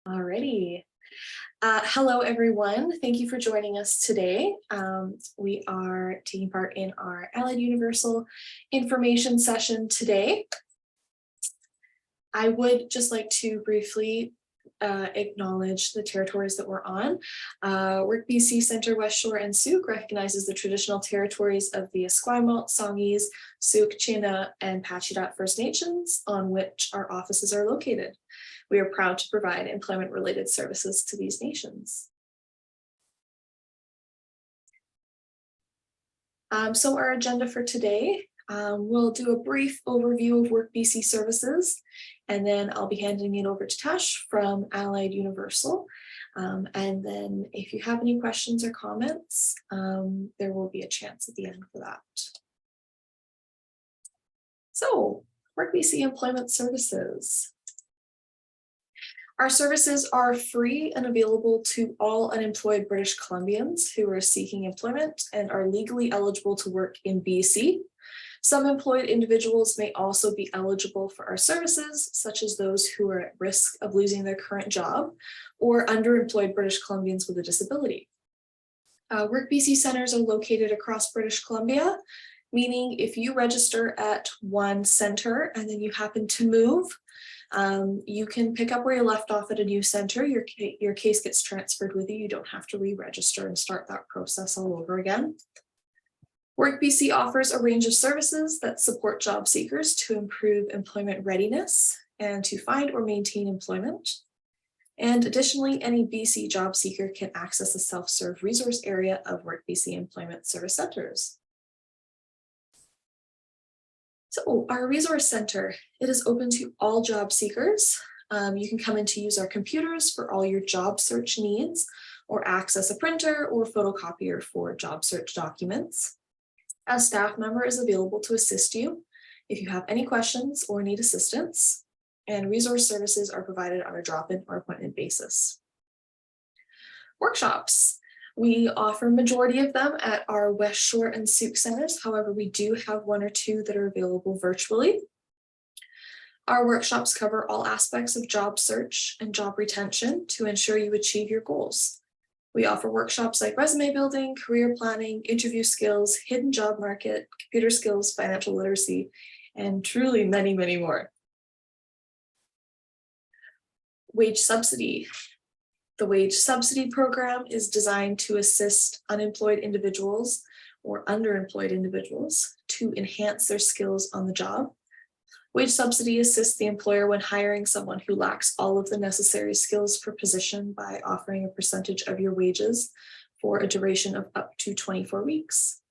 Alrighty. Hello, everyone. Thank you for joining us today. We are taking part in our Allied Universal information session today. I would just like to briefly acknowledge the territories that we're on. Work BC Centre, West Shore, and Sooke recognizes the traditional territories of the Esquimalt, Songhees, Sooke, China, and Pacheedaht First Nations on which our offices are located. We are proud to provide employment-related services to these nations. So our agenda for today, we'll do a brief overview of Work BC services, and then I'll be handing it over to Tash from Allied Universal. And then if you have any questions or comments, there will be a chance at the end for that. So, Work BC Employment Services. Our services are free and available to all unemployed British Columbians who are seeking employment and are legally eligible to work in BC. Some employed individuals may also be eligible for our services, such as those who are at risk of losing their current job or underemployed British Columbians with a disability. Work BC centers are located across British Columbia, meaning if you register at one center and then you happen to move, you can pick up where you left off at a new center. Your case gets transferred with you. You don't have to re-register and start that process all over again. Work BC offers a range of services that support job seekers to improve employment readiness and to find or maintain employment. And additionally, any BC job seeker can access the self-serve resource area of Work BC Employment Service Centers. So our resource center, it is open to all job seekers. You can come in to use our computers for all your job search needs or access a printer or photocopier for job search documents. A staff member is available to assist you if you have any questions or need assistance, and resource services are provided on a drop-in or appointment basis. Workshops. We offer majority of them at our West Shore and Sooke centers. However, we do have one or two that are available virtually. Our workshops cover all aspects of job search and job retention to ensure you achieve your goals. We offer workshops like resume building, career planning, interview skills, hidden job market, computer skills, financial literacy, and truly many, many more. Wage subsidy. The wage subsidy program is designed to assist unemployed individuals or underemployed individuals to enhance their skills on the job. Wage subsidy assists the employer when hiring someone who lacks all of the necessary skills for position by offering a percentage of your wages for a duration of up to 24 weeks.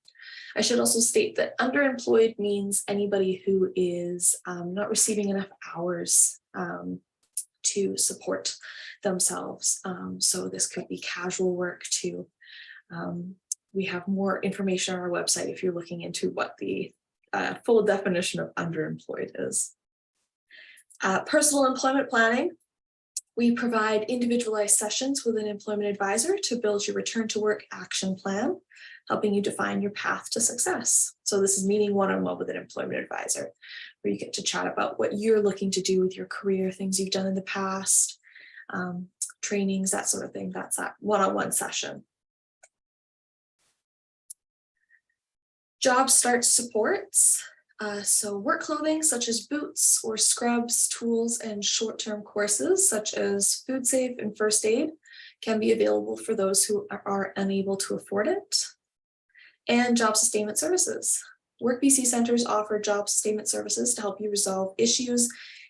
I should also state that underemployed means anybody who is not receiving enough hours to support themselves. So this could be casual work too. We have more information on our website if you're looking into what the full definition of underemployed is. Personal employment planning. We provide individualized sessions with an employment advisor to build your return to work action plan, helping you define your path to success. So this is meeting one-on-one with an employment advisor, where you get to chat about what you're looking to do with your career, things you've done in the past, trainings, that sort of thing. That's that one-on-one session. Job start supports. So work clothing such as boots or scrubs, tools, and short-term courses such as food safe and first aid can be available for those who are unable to afford it. And job sustainment services. Work BC centers offer job sustainment services to help you resolve issues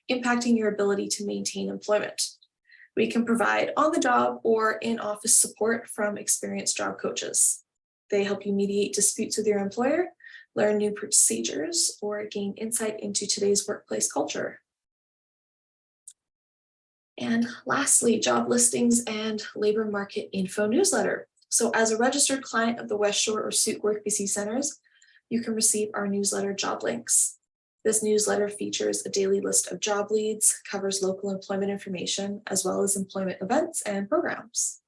impacting your ability to maintain employment. We can provide on-the-job or in-office support from experienced job coaches. They help you mediate disputes with your employer, learn new procedures, or gain insight into today's workplace culture. And lastly, job listings and labor market info newsletter. So as a registered client of the West Shore or Sooke Work BC centers, you can receive our newsletter job links. This newsletter features a daily list of job leads, covers local employment information, as well as employment events and programs.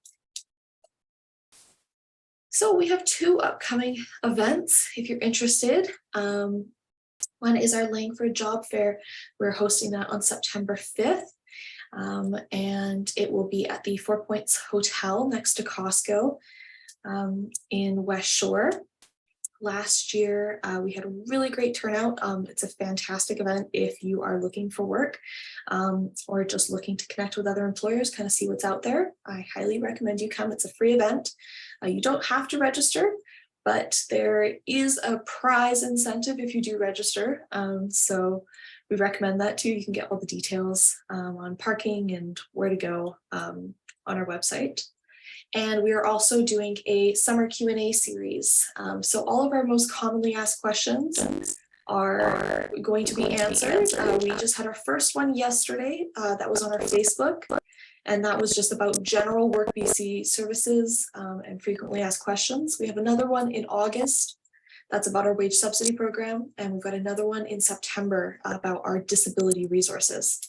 So we have two upcoming events if you're interested. One is our Langford Job Fair. We're hosting that on September 5th. And it will be at the Four Points Hotel next to Costco in West Shore. Last year, we had a really great turnout. It's a fantastic event if you are looking for work or just looking to connect with other employers, kind of see what's out there. I highly recommend you come. It's a free event. You don't have to register, but there is a prize incentive if you do register. So we recommend that too. You can get all the details on parking and where to go on our website. And we are also doing a summer Q&A series. So all of our most commonly asked questions are going to be answered. We just had our first one yesterday that was on our Facebook. And that was just about general Work BC services and frequently asked questions. We have another one in August. That's about our wage subsidy program. And we've got another one in September about our disability resources.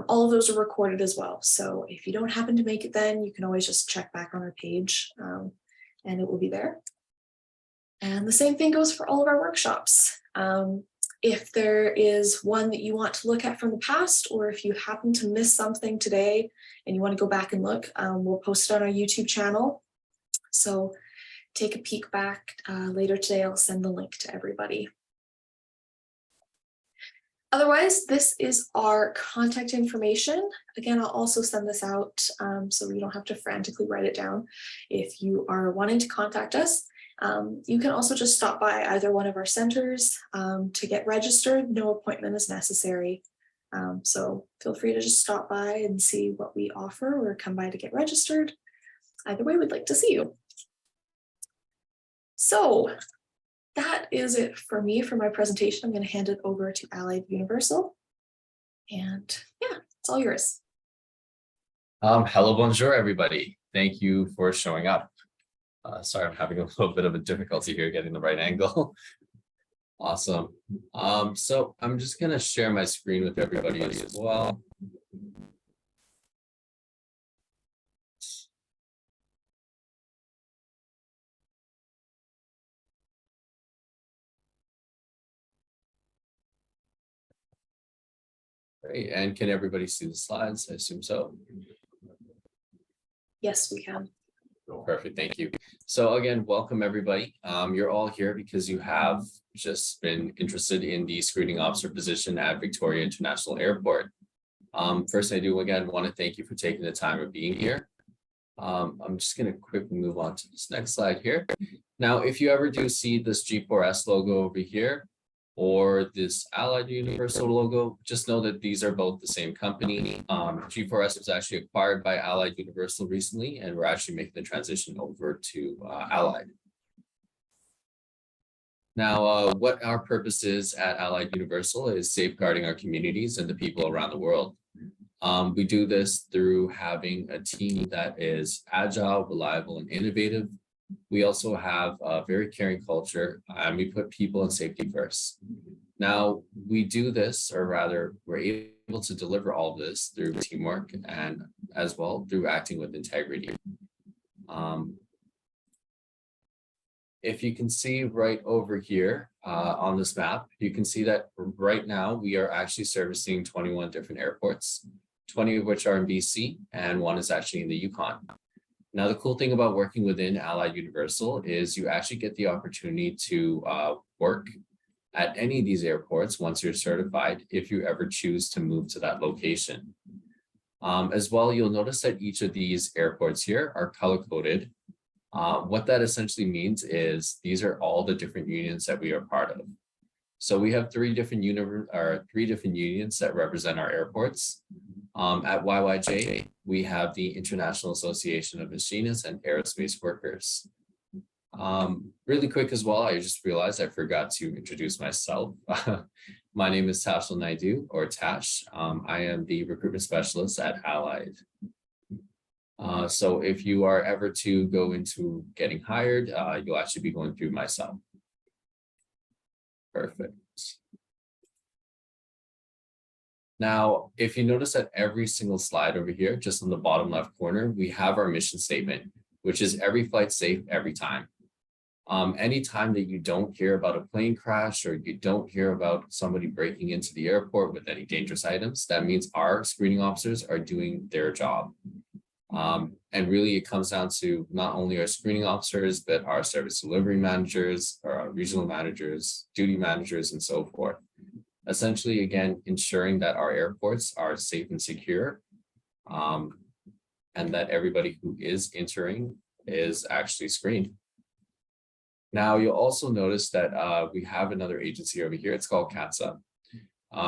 All of those are recorded as well. So if you don't happen to make it then, you can always just check back on our page and it will be there. And the same thing goes for all of our workshops. If there is one that you want to look at from the past, or if you happen to miss something today and you want to go back and look, we'll post it on our YouTube channel. So take a peek back later today. I'll send the link to everybody. Otherwise, this is our contact information. Again, I'll also send this out so you don't have to frantically write it down. If you are wanting to contact us, you can also just stop by either one of our centers to get registered. No appointment is necessary. So feel free to just stop by and see what we offer or come by to get registered. Either way, we'd like to see you. So that is it for me for my presentation. I'm going to hand it over to Allied Universal. And yeah, it's all yours. Hello, bonjour, everybody. Thank you for showing up. Sorry, I'm having a little bit of a difficulty here getting the right angle. Awesome. So I'm just going to share my screen with everybody as well. Great. And can everybody see the slides? I assume so. Yes, we can. Perfect. Thank you. So again, welcome everybody. You're all here because you have just been interested in the screening officer position at Victoria International Airport. First, I do again want to thank you for taking the time of being here. I'm just going to quickly move on to this next slide here. Now, if you ever do see this G4S logo over here, or this Allied Universal logo, just know that these are both the same company. G4S was actually acquired by Allied Universal recently, and we're actually making the transition over to Allied. Now, what our purpose is at Allied Universal is safeguarding our communities and the people around the world. We do this through having a team that is agile, reliable, and innovative. We also have a very caring culture, and we put people and safety first. Now, we do this, or rather, we're able to deliver all of this through teamwork and as well through acting with integrity. If you can see right over here on this map, you can see that right now we are actually servicing 21 different airports, 20 of which are in BC, and one is actually in the Yukon. Now, the cool thing about working within Allied Universal is you actually get the opportunity to work at any of these airports once you're certified, if you ever choose to move to that location. As well, you'll notice that each of these airports here are color-coded. What that essentially means is these are all the different unions that we are part of. So we have three different unions that represent our airports. At YYJ, we have the International Association of Machinists and Aerospace Workers. Really quick as well, I just realized I forgot to introduce myself. My name is Tashal Naidu, or Tash. I am the recruitment specialist at Allied. So if you are ever to go into getting hired, you'll actually be going through myself. Perfect. Now, if you notice that every single slide over here, just on the bottom left corner, we have our mission statement, which is every flight safe every time. Anytime that you don't hear about a plane crash or you don't hear about somebody breaking into the airport with any dangerous items, that means our screening officers are doing their job. And really it comes down to not only our screening officers, but our service delivery managers, or our regional managers, duty managers, and so forth. Essentially, again, ensuring that our airports are safe and secure, and that everybody who is entering is actually screened. Now, you'll also notice that we have another agency over here. It's called CATSA.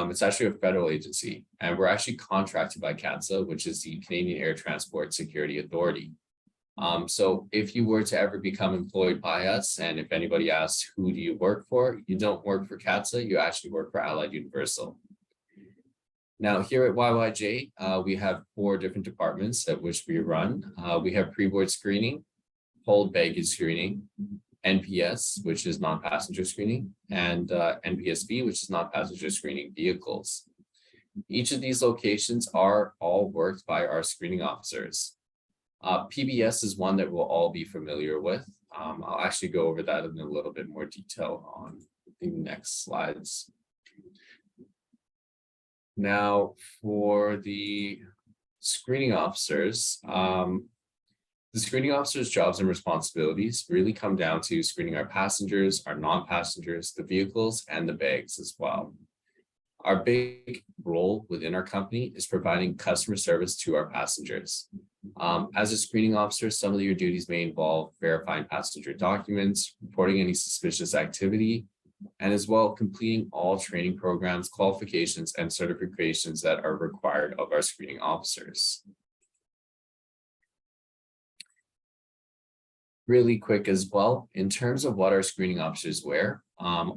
It's actually a federal agency, and we're actually contracted by CATSA, which is the Canadian Air Transport Security Authority. So if you were to ever become employed by us, and if anybody asks, who do you work for? You don't work for CATSA, you actually work for Allied Universal. Now, here at YYJ, we have 4 different departments at which we run. We have pre-board screening, hold baggage screening, NPS, which is non-passenger screening, and NPSV, which is non-passenger screening vehicles. Each of these locations are all worked by our screening officers. PBS is one that we'll all be familiar with. I'll actually go over that in a little bit more detail on the next slides. Now, for the screening officers, the screening officer's jobs and responsibilities really come down to screening our passengers, our non-passengers, the vehicles, and the bags as well. Our big role within our company is providing customer service to our passengers. As a screening officer, some of your duties may involve verifying passenger documents, reporting any suspicious activity, and as well completing all training programs, qualifications, and certifications that are required of our screening officers. Really quick as well, in terms of what our screening officers wear,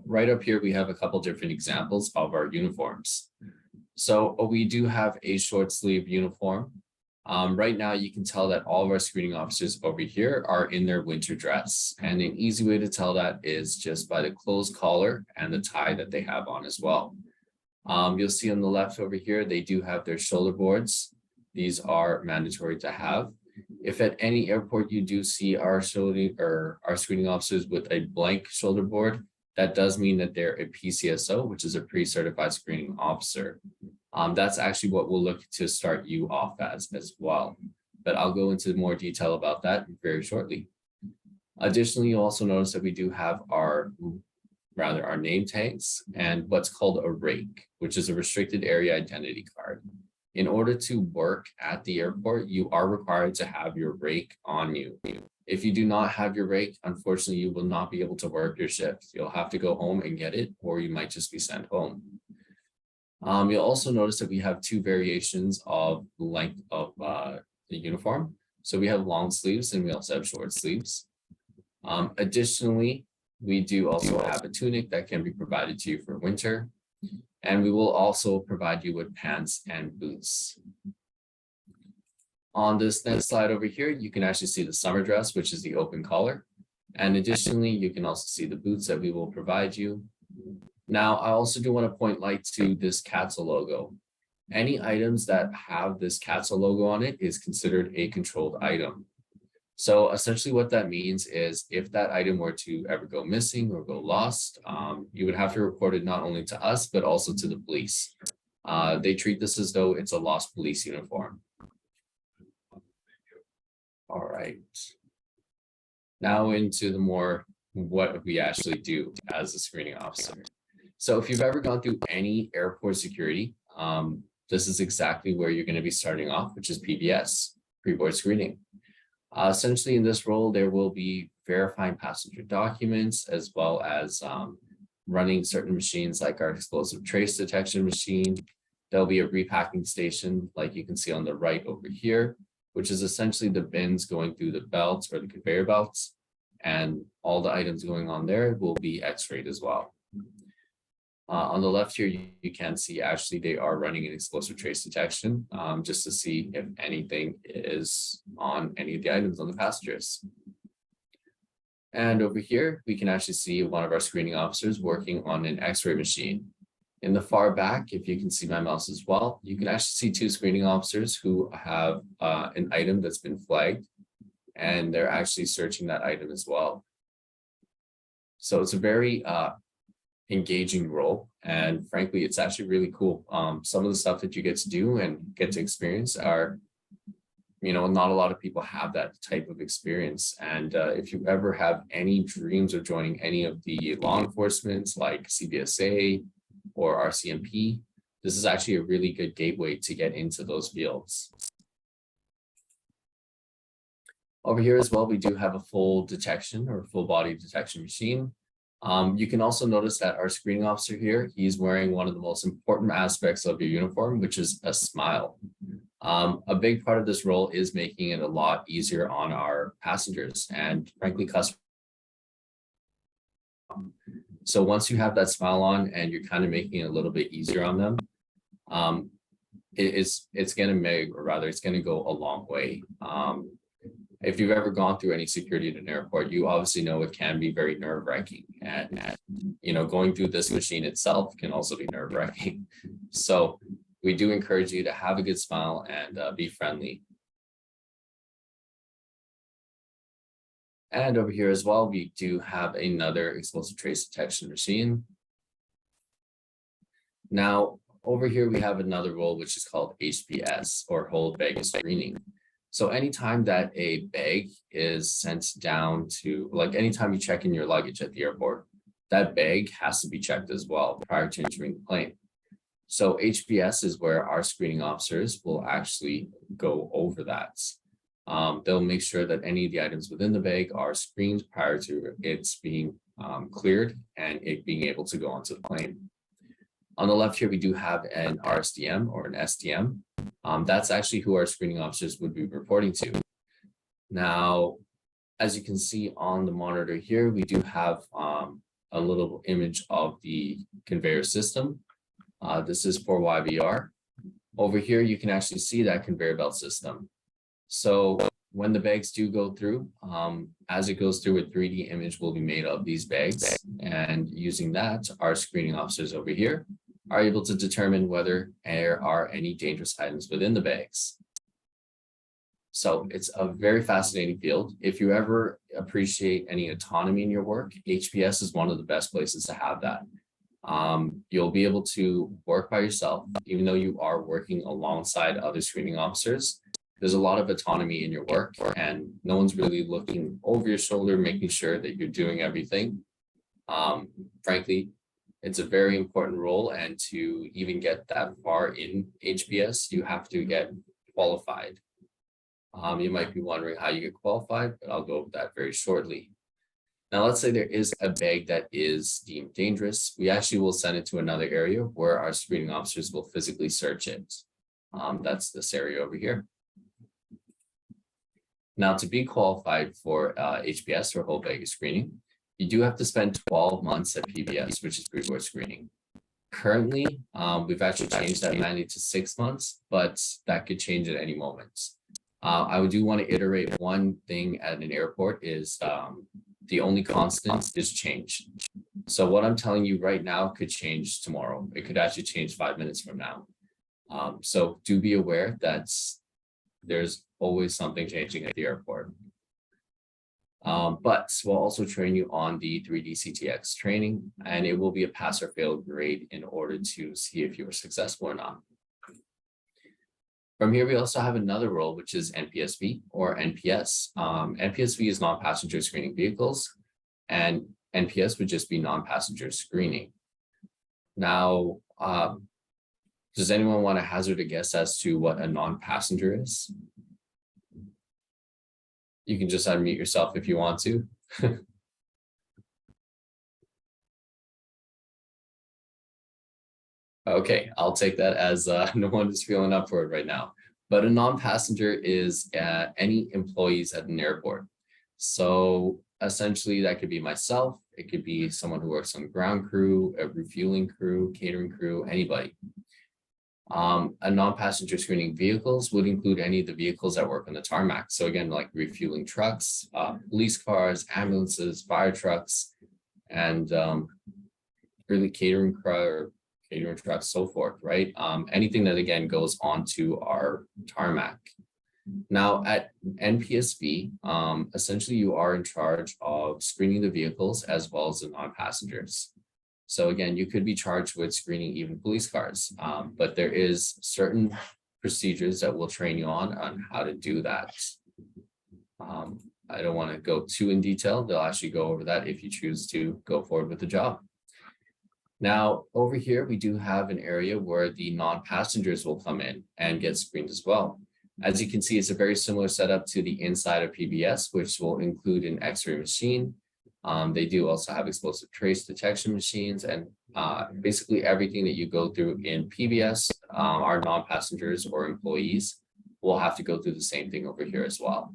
right up here, we have a couple different examples of our uniforms. So we do have a short sleeve uniform. Right now, you can tell that all of our screening officers over here are in their winter dress. And an easy way to tell that is just by the closed collar and the tie that they have on as well. You'll see on the left over here, they do have their shoulder boards. These are mandatory to have. If at any airport you do see our screening officers with a blank shoulder board, that does mean that they're a PCSO, which is a pre-certified screening officer. That's actually what we'll look to start you off as well. But I'll go into more detail about that very shortly. Additionally, you'll also notice that we do have our name tags and what's called a rake, which is a restricted area identity card. In order to work at the airport, you are required to have your rake on you. If you do not have your rake, unfortunately, you will not be able to work your shift. You'll have to go home and get it, or you might just be sent home. You'll also notice that we have 2 variations of length of the uniform. So we have long sleeves and we also have short sleeves. Additionally, we do also have a tunic that can be provided to you for winter. And we will also provide you with pants and boots. On this next slide over here, you can actually see the summer dress, which is the open collar. And additionally, you can also see the boots that we will provide you. Now, I also do want to point light to this CATSA logo. Any items that have this CATSA logo on it is considered a controlled item. So essentially what that means is if that item were to ever go missing or go lost, you would have to report it not only to us, but also to the police. They treat this as though it's a lost police uniform. All right. Now into the more what we actually do as a screening officer. So if you've ever gone through any airport security, this is exactly where you're going to be starting off, which is PBS, pre-board screening. Essentially, in this role, there will be verifying passenger documents as well as running certain machines like our explosive trace detection machine. There'll be a repacking station like you can see on the right over here, which is essentially the bins going through the belts or the conveyor belts. And all the items going on there will be x-rayed as well. On the left here, you can see actually they are running an explosive trace detection just to see if anything is on any of the items on the passengers. And over here, we can actually see one of our screening officers working on an x-ray machine. In the far back, if you can see my mouse as well, you can actually see 2 screening officers who have an item that's been flagged, and they're actually searching that item as well. So it's a very engaging role. And frankly, it's actually really cool. Some of the stuff that you get to do and get to experience are, not a lot of people have that type of experience. And if you ever have any dreams of joining any of the law enforcement like CBSA or RCMP, this is actually a really good gateway to get into those fields. Over here as well, we do have a full detection or full body detection machine. You can also notice that our screening officer here, he's wearing one of the most important aspects of your uniform, which is a smile. A big part of this role is making it a lot easier on our passengers and frankly, customers. So once you have that smile on and you're kind of making it a little bit easier on them, it's going to make, or rather it's going to go a long way. If you've ever gone through any security at an airport, you obviously know it can be very nerve-wracking, and going through this machine itself can also be nerve-wracking. So we do encourage you to have a good smile and be friendly. And over here as well, we do have another explosive trace detection machine. Now, over here, we have another role, which is called HBS, or whole bag screening. So anytime that a bag is sent down to, like anytime you check in your luggage at the airport, that bag has to be checked as well prior to entering the plane. So HBS is where our screening officers will actually go over that. They'll make sure that any of the items within the bag are screened prior to it's being cleared and it being able to go onto the plane. On the left here, we do have an RSDM or an SDM. That's actually who our screening officers would be reporting to. Now, as you can see on the monitor here, we do have a little image of the conveyor system. This is for YVR. Over here, you can actually see that conveyor belt system. So when the bags do go through, as it goes through, a 3D image will be made of these bags. And using that, our screening officers over here are able to determine whether there are any dangerous items within the bags. So it's a very fascinating field. If you ever appreciate any autonomy in your work, HBS is one of the best places to have that. You'll be able to work by yourself, even though you are working alongside other screening officers. There's a lot of autonomy in your work and no one's really looking over your shoulder, making sure that you're doing everything. Frankly, it's a very important role, and to even get that far in HBS, you have to get qualified. You might be wondering how you get qualified, but I'll go over that very shortly. Now, let's say there is a bag that is deemed dangerous. We actually will send it to another area where our screening officers will physically search it. That's this area over here. Now, to be qualified for HBS or whole bag screening, you do have to spend 12 months at PBS, which is pre-board screening. Currently, we've actually changed that mandate to 6 months, but that could change at any moment. I do want to iterate one thing at an airport is the only constant is change. So what I'm telling you right now could change tomorrow. It could actually change 5 minutes from now. So do be aware that there's always something changing at the airport. But we'll also train you on the 3D CTX training, and it will be a pass or fail grade in order to see if you were successful or not. From here, we also have another role, which is NPSV or NPS. NPSV is non-passenger screening vehicles, and NPS would just be non-passenger screening. Now, does anyone want to hazard a guess as to what a non-passenger is? You can just unmute yourself if you want to. Okay, I'll take that as no one is feeling up for it right now. But a non-passenger is any employees at an airport. So essentially that could be myself. It could be someone who works on the ground crew, a refueling crew, catering crew, anybody. A non-passenger screening vehicles would include any of the vehicles that work on the tarmac. So again, like refueling trucks, police cars, ambulances, fire trucks, and really catering trucks, so forth, right? Anything that again goes onto our tarmac. Now at NPSV, essentially you are in charge of screening the vehicles as well as the non-passengers. So again, you could be charged with screening even police cars, but there is certain procedures that will train you on how to do that. I don't want to go too in detail. They'll actually go over that if you choose to go forward with the job. Now, over here, we do have an area where the non-passengers will come in and get screened as well. As you can see, it's a very similar setup to the inside of PBS, which will include an X-ray machine. They do also have explosive trace detection machines, and basically everything that you go through in PBS, our non-passengers or employees will have to go through the same thing over here as well.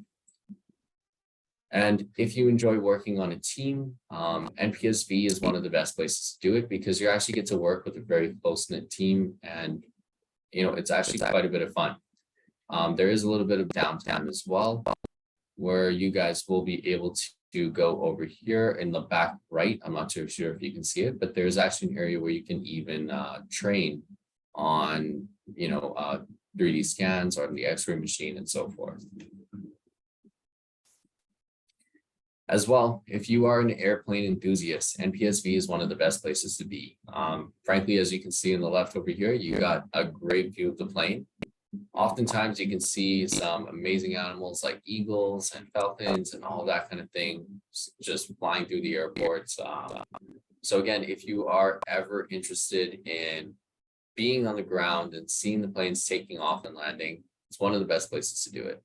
And if you enjoy working on a team, NPSV is one of the best places to do it because you actually get to work with a very close-knit team, and it's actually quite a bit of fun. There is a little bit of downtime as well, where you guys will be able to go over here in the back right. I'm not too sure if you can see it, but there's actually an area where you can even train on 3D scans or the X-ray machine and so forth. As well, if you are an airplane enthusiast, NPSV is one of the best places to be. Frankly, as you can see in the left over here, you got a great view of the plane. Oftentimes you can see some amazing animals like eagles and falcons and all that kind of thing just flying through the airports. So again, if you are ever interested in being on the ground and seeing the planes taking off and landing, it's one of the best places to do it.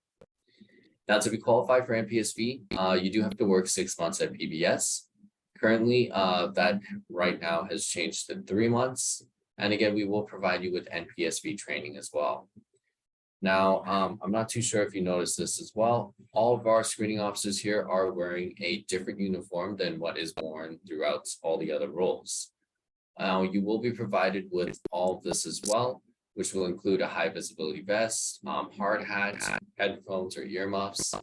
Now, to be qualified for NPSV, you do have to work 6 months at PBS. Currently, that right now has changed to 3 months. And again, we will provide you with NPSV training as well. Now, I'm not too sure if you noticed this as well. All of our screening officers here are wearing a different uniform than what is worn throughout all the other roles. You will be provided with all of this as well, which will include a high visibility vest, hard hats, headphones or earmuffs,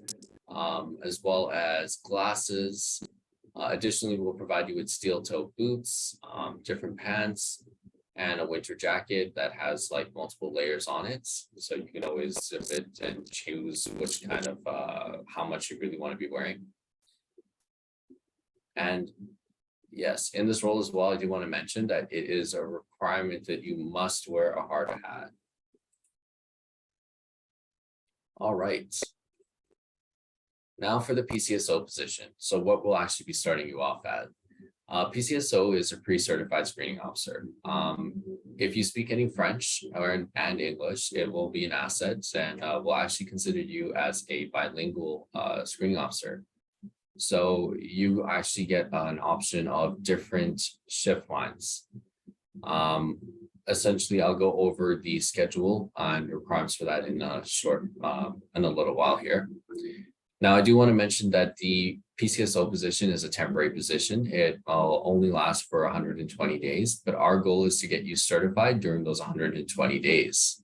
as well as glasses. Additionally, we'll provide you with steel toe boots, different pants, and a winter jacket that has like multiple layers on it. So you can always zip it and choose which kind of, how much you really want to be wearing. And yes, in this role as well, I do want to mention that it is a requirement that you must wear a hard hat. All right. Now for the PCSO position. So what will actually be starting you off at? PCSO is a pre-certified screening officer. If you speak any French and English, it will be an asset, and we'll actually consider you as a bilingual screening officer. So you actually get an option of different shift lines. Essentially, I'll go over the schedule and requirements for that in a little while here. Now, I do want to mention that the PCSO position is a temporary position. It will only last for 120 days, but our goal is to get you certified during those 120 days.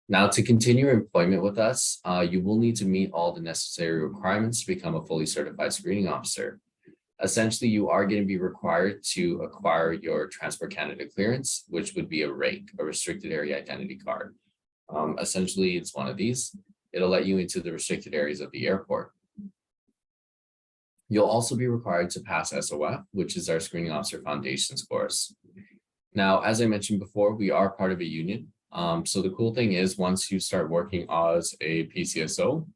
Now, to continue your employment with us, you will need to meet all the necessary requirements to become a fully certified screening officer. Essentially, you are going to be required to acquire your Transport Canada clearance, which would be a RAIC, a restricted area identity card. Essentially, it's one of these. It'll let you into the restricted areas of the airport. You'll also be required to pass SOF, which is our Screening Officer Foundations course. Now, as I mentioned before, we are part of a union. So the cool thing is once you start working as a PCSO,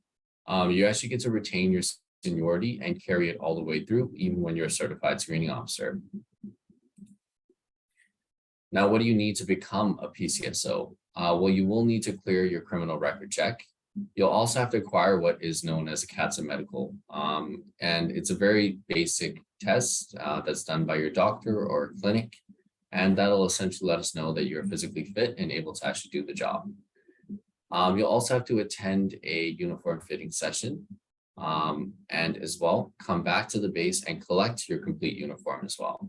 you actually get to retain your seniority and carry it all the way through, even when you're a certified screening officer. Now, what do you need to become a PCSO? Well, you will need to clear your criminal record check. You'll also have to acquire what is known as a CATSA medical. And it's a very basic test that's done by your doctor or clinic. And that'll essentially let us know that you're physically fit and able to actually do the job. You'll also have to attend a uniform fitting session and as well come back to the base and collect your complete uniform as well.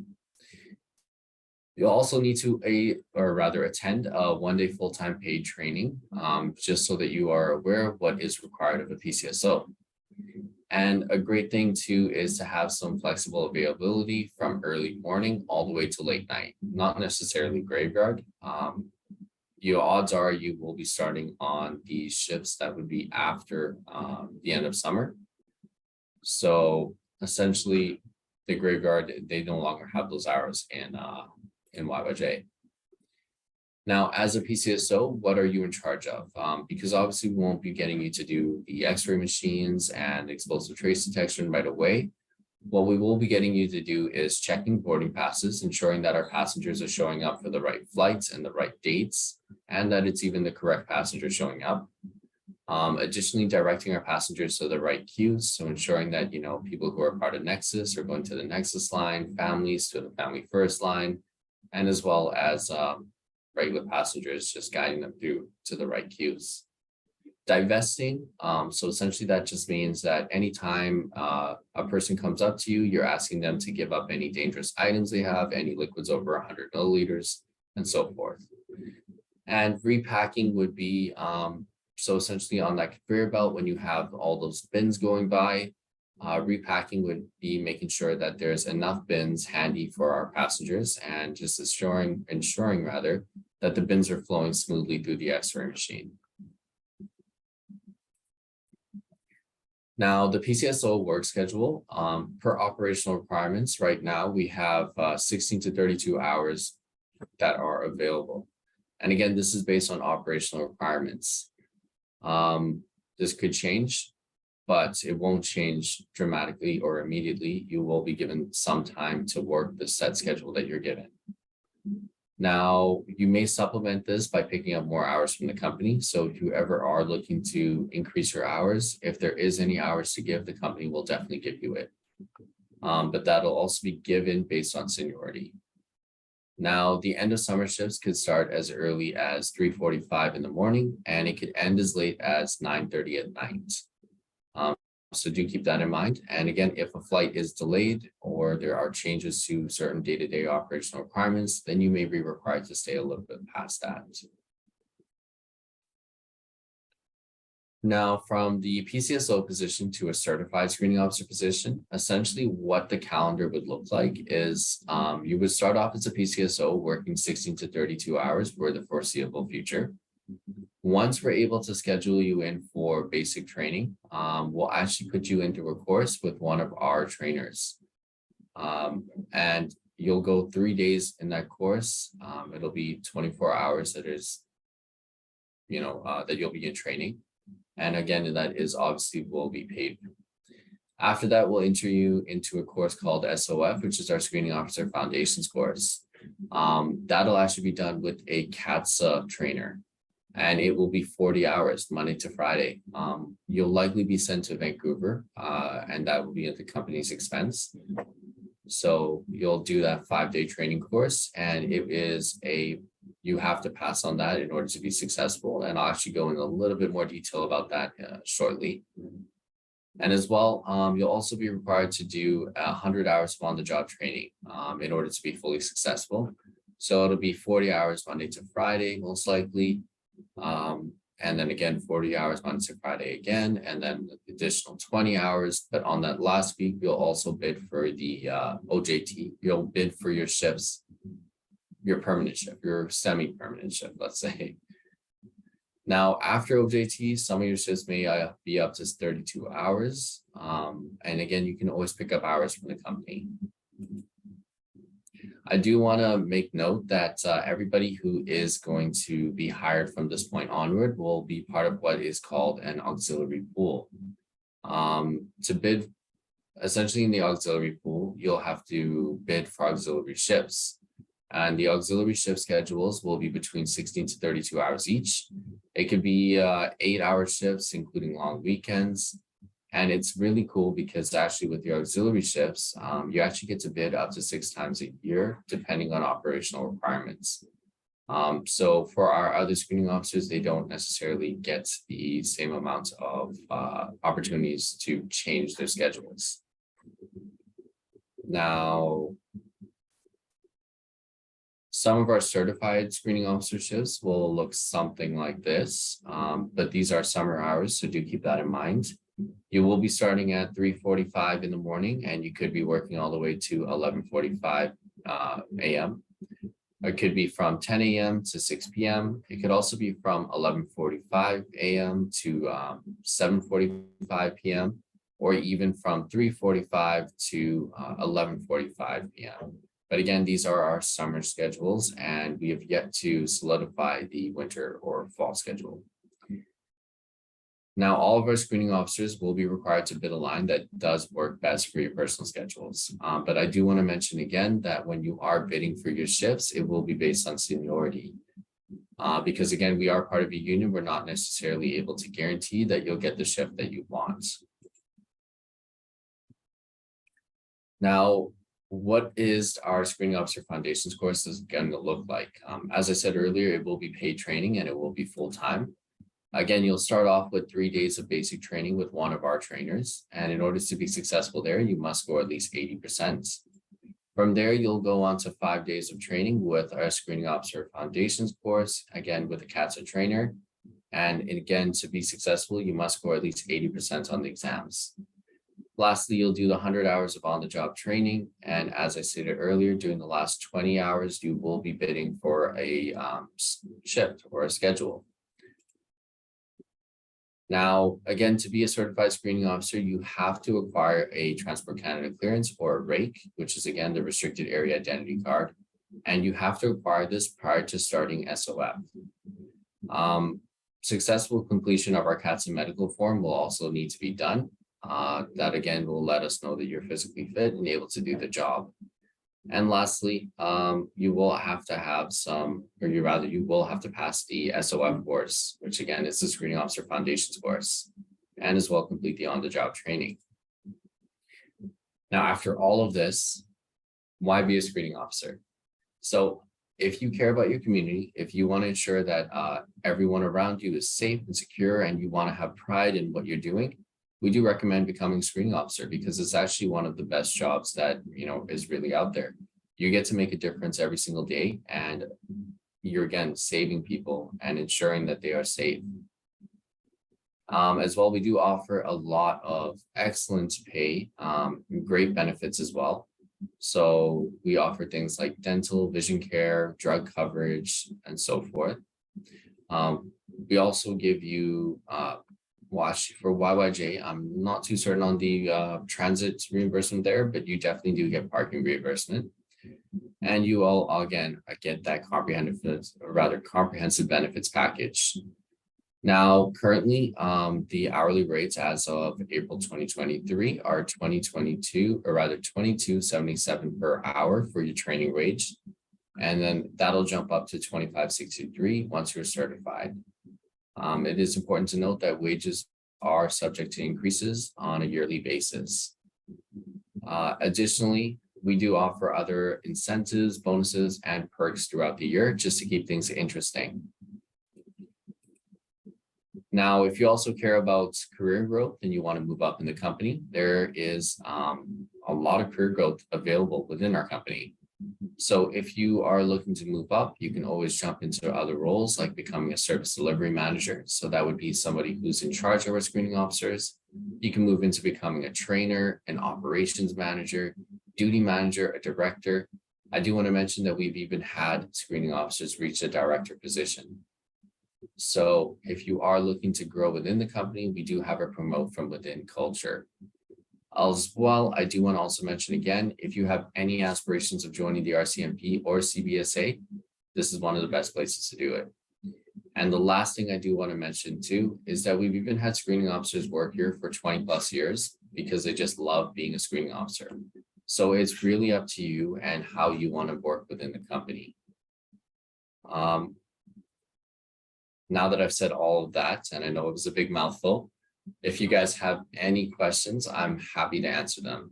You'll also need to attend a one-day full-time paid training, just so that you are aware of what is required of a PCSO. And a great thing too is to have some flexible availability from early morning all the way to late night, not necessarily graveyard. your odds are you will be starting on the shifts that would be after the end of summer. So essentially, the graveyard, they no longer have those hours in YYJ. Now, as a PCSO, what are you in charge of? Because obviously we won't be getting you to do the X-ray machines and explosive trace detection right away. What we will be getting you to do is checking boarding passes, ensuring that our passengers are showing up for the right flights and the right dates, and that it's even the correct passenger showing up. Additionally, directing our passengers to the right queues, so ensuring that people who are part of Nexus are going to the Nexus line, families to the Family First line, and as well as regular passengers, just guiding them through to the right queues. Divesting, so essentially that just means that anytime a person comes up to you, you're asking them to give up any dangerous items they have, any liquids over 100 milliliters, and so forth. And repacking would be, so essentially on that conveyor belt, when you have all those bins going by, repacking would be making sure that there's enough bins handy for our passengers and just ensuring rather that the bins are flowing smoothly through the X-ray machine. Now, the PCSO work schedule, per operational requirements, right now we have 16 to 32 hours that are available. And again, this is based on operational requirements. This could change, but it won't change dramatically or immediately. You will be given some time to work the set schedule that you're given. Now, you may supplement this by picking up more hours from the company. So if you ever are looking to increase your hours, if there is any hours to give, the company will definitely give you it. But that'll also be given based on seniority. Now, the end of summer shifts could start as early as 3:45 in the morning, and it could end as late as 9:30 at night. So do keep that in mind. And again, if a flight is delayed or there are changes to certain day-to-day operational requirements, then you may be required to stay a little bit past that. Now, from the PCSO position to a certified screening officer position, essentially what the calendar would look like is you would start off as a PCSO working 16 to 32 hours for the foreseeable future. Once we're able to schedule you in for basic training, we'll actually put you into a course with one of our trainers. And you'll go 3 days in that course. It'll be 24 hours that you'll be in training. And again, that is obviously will be paid. After that, we'll enter you into a course called SOF, which is our Screening Officer Foundations course. That'll actually be done with a CATSA trainer. And it will be 40 hours, Monday to Friday. You'll likely be sent to Vancouver, and that will be at the company's expense. So you'll do that 5-day training course, and you have to pass on that in order to be successful. And I'll actually go in a little bit more detail about that shortly. And as well, you'll also be required to do 100 hours of on-the-job training in order to be fully successful. So it'll be 40 hours Monday to Friday, most likely. And then again, 40 hours Monday to Friday again, and then additional 20 hours. But on that last week, you'll also bid for the OJT. You'll bid for your shifts, your permanent shift, your semi-permanent shift, let's say. Now, after OJT, some of your shifts may be up to 32 hours. And again, you can always pick up hours from the company. I do want to make note that everybody who is going to be hired from this point onward will be part of what is called an auxiliary pool. To bid, essentially in the auxiliary pool, you'll have to bid for auxiliary shifts. And the auxiliary shift schedules will be between 16 to 32 hours each. It could be 8-hour shifts, including long weekends. And it's really cool because actually with your auxiliary shifts, you actually get to bid up to 6 times a year, depending on operational requirements. So for our other screening officers, they don't necessarily get the same amount of opportunities to change their schedules. Now, some of our certified screening officer shifts will look something like this, but these are summer hours, so do keep that in mind. You will be starting at 3:45 in the morning, and you could be working all the way to 11:45 a.m. It could be from 10 a.m. to 6 p.m. It could also be from 11:45 a.m. to 7:45 p.m. or even from 3:45 to 11:45 p.m. But again, these are our summer schedules, and we have yet to solidify the winter or fall schedule. Now, all of our screening officers will be required to bid a line that does work best for your personal schedules. But I do want to mention again that when you are bidding for your shifts, it will be based on seniority. Because again, we are part of a union, we're not necessarily able to guarantee that you'll get the shift that you want. Now, what is our screening officer foundations course is going to look like? As I said earlier, it will be paid training and it will be full-time. Again, you'll start off with 3 days of basic training with one of our trainers. And in order to be successful there, you must score at least 80%. From there, you'll go on to 5 days of training with our screening officer foundations course, again, with a CATSA trainer. And again, to be successful, you must score at least 80% on the exams. Lastly, you'll do the 100 hours of on-the-job training. And as I stated earlier, during the last 20 hours, you will be bidding for a shift or a schedule. Now, again, to be a certified screening officer, you have to acquire a Transport Canada clearance or a RAIC, which is again the restricted area identity card. And you have to acquire this prior to starting SOF. Successful completion of our CATSA medical form will also need to be done. That again will let us know that you're physically fit and able to do the job. And lastly, you will have to have you will have to pass the SOF course, which again is the Screening Officer Foundations course, and as well complete the on-the-job training. Now, after all of this, why be a screening officer? So if you care about your community, if you want to ensure that everyone around you is safe and secure, and you want to have pride in what you're doing, we do recommend becoming a screening officer because it's actually one of the best jobs that, is really out there. You get to make a difference every single day, and you're again saving people and ensuring that they are safe. As well, we do offer a lot of excellent pay, great benefits as well. So we offer things like dental, vision care, drug coverage, and so forth. We also give you for YYJ, I'm not too certain on the transit reimbursement there, but you definitely do get parking reimbursement. And you all, again, get that comprehensive benefits package. Now, currently, the hourly rates as of April 2023 are $22.77 per hour for your training wage. And then that'll jump up to $25.63 once you're certified. It is important to note that wages are subject to increases on a yearly basis. Additionally, we do offer other incentives, bonuses, and perks throughout the year just to keep things interesting. Now, if you also care about career growth and you want to move up in the company, there is a lot of career growth available within our company. So if you are looking to move up, you can always jump into other roles like becoming a service delivery manager. So that would be somebody who's in charge of our screening officers. You can move into becoming a trainer, an operations manager, duty manager, a director. I do want to mention that we've even had screening officers reach a director position. So if you are looking to grow within the company, we do have a promote from within culture. As well, I do want to also mention again, if you have any aspirations of joining the RCMP or CBSA, this is one of the best places to do it. And the last thing I do want to mention too, is that we've even had screening officers work here for 20 plus years because they just love being a screening officer. So it's really up to you and how you want to work within the company. Now that I've said all of that, and I know it was a big mouthful, if you guys have any questions, I'm happy to answer them.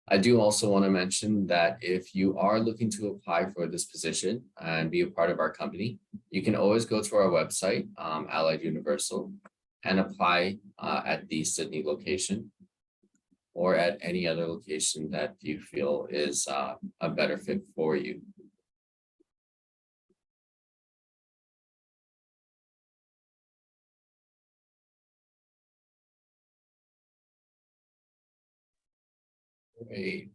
I do also want to mention that if you are looking to apply for this position and be a part of our company, you can always go to our website, Allied Universal, and apply at the Sydney location or at any other location that you feel is a better fit for you. Great.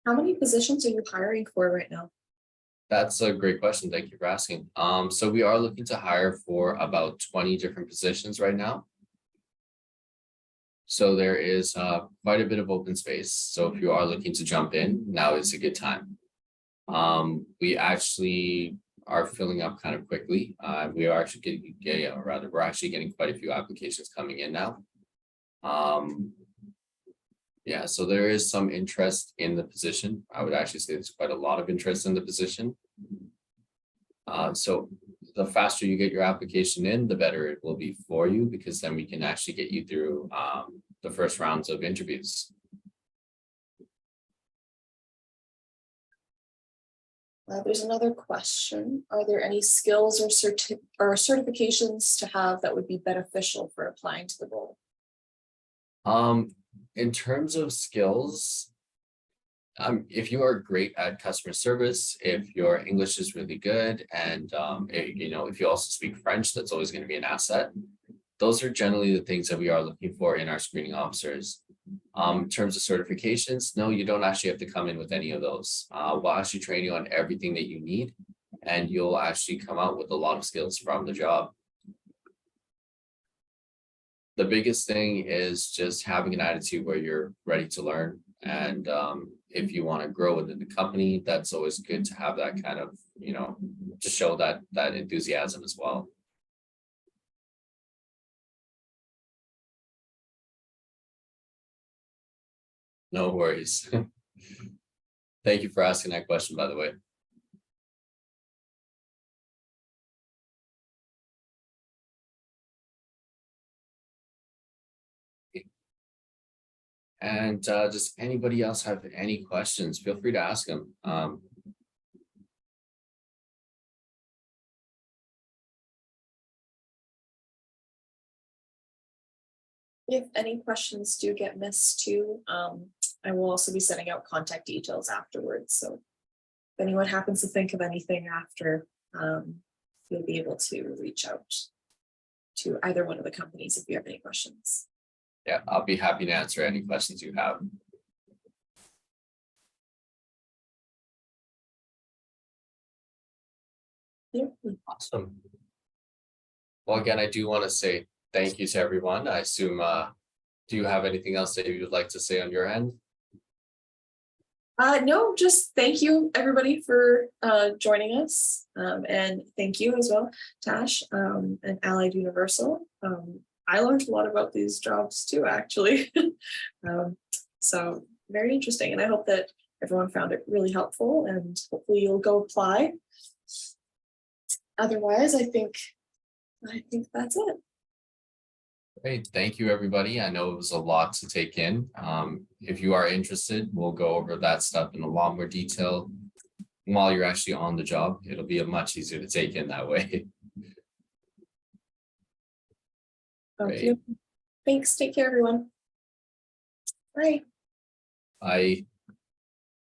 How many positions are you hiring for right now? That's a great question. Thank you for asking. So we are looking to hire for about 20 different positions right now. So there is quite a bit of open space. So if you are looking to jump in, now is a good time. We actually are filling up kind of quickly. We are actually we're actually getting quite a few applications coming in now. Yeah, so there is some interest in the position. I would actually say there's quite a lot of interest in the position. So the faster you get your application in, the better it will be for you, because then we can actually get you through the first rounds of interviews. There's another question. Are there any skills or certifications to have that would be beneficial for applying to the role? In terms of skills, if you are great at customer service, if your English is really good, and if you also speak French, that's always going to be an asset. Those are generally the things that we are looking for in our screening officers. In terms of certifications, no, you don't actually have to come in with any of those. We'll actually train you on everything that you need, and you'll actually come out with a lot of skills from the job. The biggest thing is just having an attitude where you're ready to learn. And if you want to grow within the company, that's always good to have that kind of, to show that enthusiasm as well. No worries. Thank you for asking that question, by the way. And does anybody else have any questions? Feel free to ask them. If any questions do get missed too, I will also be sending out contact details afterwards. So if anyone happens to think of anything after, you'll be able to reach out to either one of the companies if you have any questions. Yeah, I'll be happy to answer any questions you have. Yeah. Awesome. Well, again, I do want to say thank you to everyone. I assume, do you have anything else that you would like to say on your end? No, just thank you everybody for joining us. And thank you as well, Tash, and Allied Universal. I learned a lot about these jobs too, actually. So very interesting. And I hope that everyone found it really helpful, and hopefully you'll go apply. Otherwise, I think that's it. Great, thank you, everybody. I know it was a lot to take in. If you are interested, we'll go over that stuff in a lot more detail while you're actually on the job. It'll be much easier to take in that way. Thank you. Thanks. Take care, everyone. Bye. Bye.